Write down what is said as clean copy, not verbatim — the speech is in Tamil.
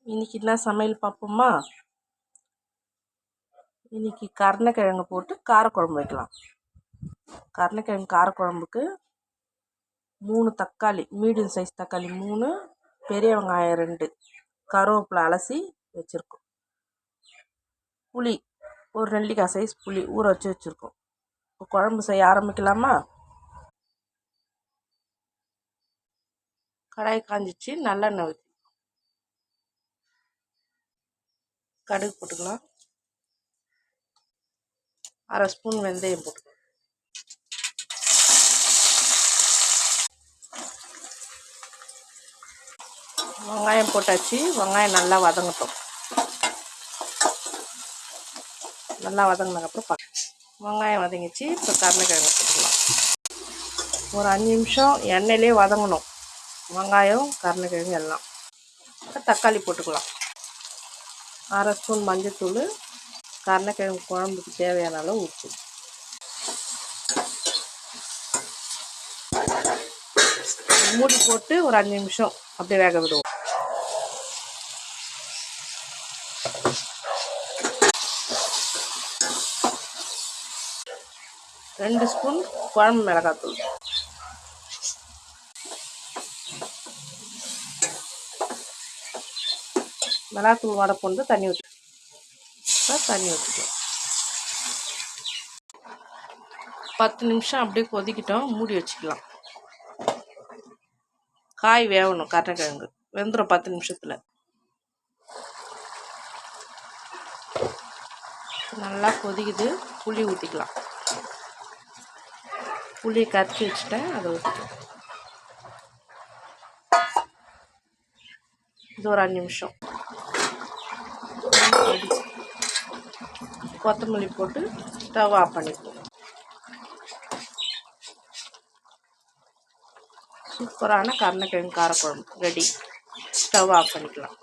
இன்றைக்கி என்ன சமையல் பார்ப்போமா? இன்றைக்கி கருணக்கிழங்கு போட்டு காரக்குழம்பு வைக்கலாம். கருணக்கிழங்கு காரக்குழம்புக்கு 3 தக்காளி, மீடியம் சைஸ் தக்காளி 3, பெரிய வெங்காயம் 2, கருவேப்பிலை அலசி வச்சுருக்கோம். புளி ஒரு நெல்லிக்காய் சைஸ் புளி ஊற வச்சு வச்சுருக்கோம். இப்போ குழம்பு செய்ய ஆரம்பிக்கலாமா? கடாய் காஞ்சிச்சு, நல்லெண்ணெய் ஊற்றி கடுகு போட்டுக்கலாம். 1/2 ஸ்பூன் வெந்தயம் போட்டுக்கலாம். வெங்காயம் போட்டாச்சு. வெங்காயம் நல்லா வதங்கட்டும். நல்லா வதங்கினதுக்கப்புறம் வெங்காயம் வதங்கிச்சு. இப்போ கருணக்கிழங்கு போட்டுக்கலாம். ஒரு 5 நிமிஷம் எண்ணெயிலே வதங்கணும், வெங்காயம் கருணக்கிழங்கு எல்லாம். தக்காளி போட்டுக்கலாம். 1/2 ஸ்பூன் மஞ்சள்தூள், கருணக்கிழங்கு குழம்புக்கு தேவையான அளவு உப்பு. மூடி போட்டு ஒரு 5 நிமிஷம் அப்படியே வேக விடுவோம். ரெண்டு ஸ்பூன் குழம்பு மிளகாத்தூள், மிளகாத்தூள் வடை போட்டு தண்ணி ஊற்றிக்கலாம். 10 நிமிஷம் அப்படியே கொதிக்கிட்டோம், மூடி வச்சுக்கலாம். காய் வேகணும், கருணக்கிழங்கு வெந்துடும் 10 நிமிஷத்தில். நல்லா கொதிக்குது, புளி ஊற்றிக்கலாம். புளியை கரைச்சி வச்சுட்டேன், அதை ஊற்றிக்கலாம். இது ஒரு 5 நிமிஷம். கொத்தமல்லி போட்டு ஸ்டவ் ஆஃப் பண்ணிக்கலாம். சூப்பரான கருணக்கிழங்கு காரக்குழம்பு ரெடி. ஸ்டவ் ஆஃப் பண்ணிக்கலாம்.